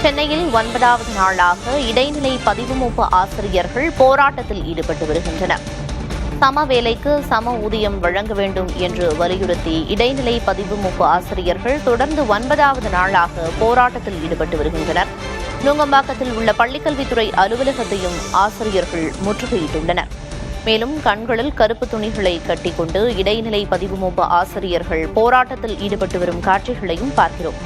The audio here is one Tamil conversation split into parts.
சென்னையில் 9வது நாளாக இடைநிலை பதிவுமூப்பு ஆசிரியர்கள் போராட்டத்தில் ஈடுபட்டு வருகின்றனர். சம வேலைக்கு சம ஊதியம் வழங்க வேண்டும் என்று வலியுறுத்தி இடைநிலை பதிவுமூப்பு ஆசிரியர்கள் தொடர்ந்து 9வது நாளாக போராட்டத்தில் ஈடுபட்டு வருகின்றனர். நுங்கம்பாக்கத்தில் உள்ள பள்ளிக்கல்வித்துறை அலுவலகத்தையும் ஆசிரியர்கள் முற்றுகையிட்டுள்ளனர். மேலும் கண்களில் கருப்பு துணிகளை கட்டிக்கொண்டு இடைநிலை பதிவுமூப்பு ஆசிரியர்கள் போராட்டத்தில் ஈடுபட்டு வரும் காட்சிகளையும் பார்க்கிறோம்.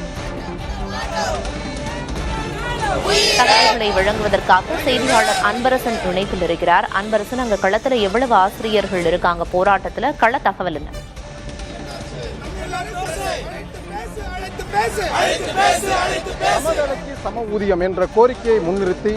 தகவல்களை வழங்குவதற்காக செய்தியாளர் அன்பரசன் இணைப்பில் இருக்கிறார். அன்பரசன், அங்க களத்துல எவ்வளவு ஆசிரியர்கள் இருக்காங்க போராட்டத்துல? கள தகவல் என்ன? சம ஊதியம் என்ற கோரிக்கையை முன்னிறுத்தி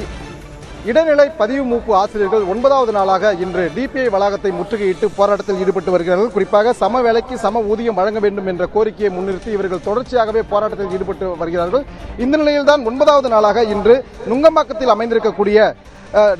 இடைநிலை பதிவு மூப்பு ஆசிரியர்கள் 9வது நாளாக இன்று டிபிஐ வளாகத்தை முற்றுகையிட்டு போராட்டத்தில் ஈடுபட்டு வருகிறார்கள். குறிப்பாக சம வேலைக்கு சம ஊதியம் வழங்க வேண்டும் என்ற கோரிக்கையை முன்னிறுத்தி இவர்கள் தொடர்ச்சியாகவே போராட்டத்தில் ஈடுபட்டு வருகிறார்கள். இந்த நிலையில்தான் 9வது நாளாக இன்று நுங்கம்பாக்கத்தில் அமைந்திருக்கக்கூடிய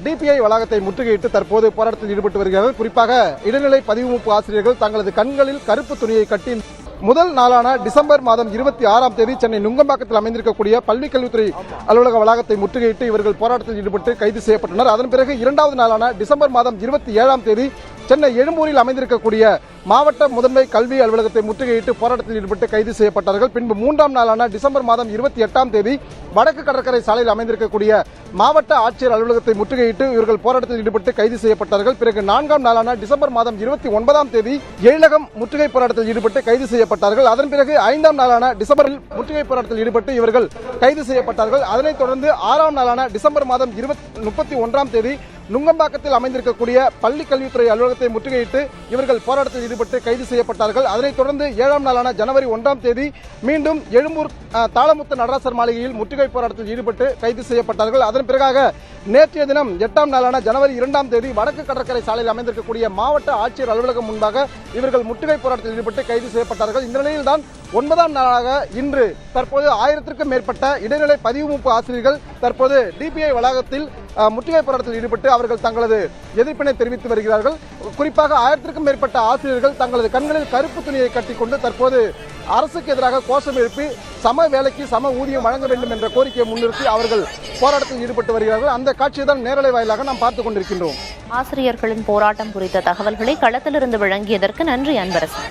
டிபிஐ வளாகத்தை முற்றுகையிட்டு தற்போது போராட்டத்தில் ஈடுபட்டு வருகிறார்கள். குறிப்பாக இடைநிலை பதிவு மூப்பு ஆசிரியர்கள் தங்களது கண்களில் கருப்பு துணியை கட்டி முதல் நாளான டிசம்பர் மாதம் 26ஆம் தேதி சென்னை நுங்கம்பாக்கத்தில் அமைந்திருக்கக்கூடிய பள்ளிக்கல்வித்துறை அலுவலக வளாகத்தை முற்றுகையிட்டு இவர்கள் போராட்டத்தில் ஈடுபட்டு கைது செய்யப்பட்டனர். அதன் பிறகு 2வது நாளான டிசம்பர் மாதம் 27ஆம் தேதி சென்னை எழும்பூரில் அமைந்திருக்கக்கூடிய மாவட்ட முதன்மை கல்வி அலுவலகத்தை முற்றுகையிட்டு போராட்டத்தில் ஈடுபட்டு கைது செய்யப்பட்டார்கள். பின்பு 3ஆம் நாளான டிசம்பர் மாதம் 28ஆம் தேதி வடக்கு கடற்கரை சாலையில் அமைந்திருக்கக்கூடிய மாவட்ட ஆட்சியர் அலுவலகத்தை முற்றுகையிட்டு இவர்கள் போராட்டத்தில் ஈடுபட்டு கைது செய்யப்பட்டார்கள். பிறகு 4ஆம் நாளான டிசம்பர் மாதம் 29ஆம் தேதி எழிலகம் முற்றுகை போராட்டத்தில் ஈடுபட்டு கைது செய்யப்பட்டார்கள். அதன் பிறகு 5ஆம் நாளான டிசம்பரில் முற்றுகை போராட்டத்தில் ஈடுபட்டு இவர்கள் கைது செய்யப்பட்டார்கள். அதனைத் தொடர்ந்து 6ஆம் நாளான டிசம்பர் மாதம் 31ஆம் தேதி நுங்கம்பாக்கத்தில் அமைந்திருக்கக்கூடிய பள்ளி கல்வித்துறை அலுவலகத்தை முற்றுகையிட்டு இவர்கள் போராட்டத்தில் ஈடுபட்டு கைது செய்யப்பட்டார்கள். அதனைத் தொடர்ந்து 7ஆம் நாளான ஜனவரி 1ஆம் தேதி மீண்டும் எழும்பூர் தாளமுத்து நடராசர் மாளிகையில் முற்றுகை போராட்டத்தில் ஈடுபட்டு கைது செய்யப்பட்டார்கள். அதன் பிறகாக நேற்றைய தினம் 8ஆம் நாளான ஜனவரி 2ஆம் தேதி வடக்கு கடற்கரை சாலையில் அமைந்திருக்கக்கூடிய மாவட்ட ஆட்சியர் அலுவலகம் முன்பாக இவர்கள் முற்றுகை போராட்டத்தில் ஈடுபட்டு கைது செய்யப்பட்டார்கள். இந்த நிலையில்தான் 9ஆம் நாளாக இன்று தற்போது 1000க்கும் மேற்பட்ட இடைநிலை பதிவுமூப்பு ஆசிரியர்கள் தற்போது டிபிஐ வளாகத்தில் முற்றுகை போராட்டத்தில் ஈடுபட்டு அவர்கள் தங்களது எதிர்ப்பினை தெரிவித்து வருகிறார்கள். குறிப்பாக 1000க்கும் மேற்பட்ட ஆசிரியர்கள் தங்களது கண்களில் கருப்பு துணியை கட்டிக்கொண்டு தற்போது அரசுக்கு எதிராக கோஷம் எழுப்பி சம வேலைக்கு சம ஊதியம் வழங்க வேண்டும் என்ற கோரிக்கையை முன்னிறுத்தி அவர்கள் போராட்டத்தில் ஈடுபட்டு வருகிறார்கள். அந்த காட்சியை தான் நேரலை வாயிலாக நாம் பார்த்துக் கொண்டிருக்கின்றோம். ஆசிரியர்களின் போராட்டம் குறித்த தகவல்களை களத்திலிருந்து வழங்கியதற்கு நன்றி அன்பரசன்.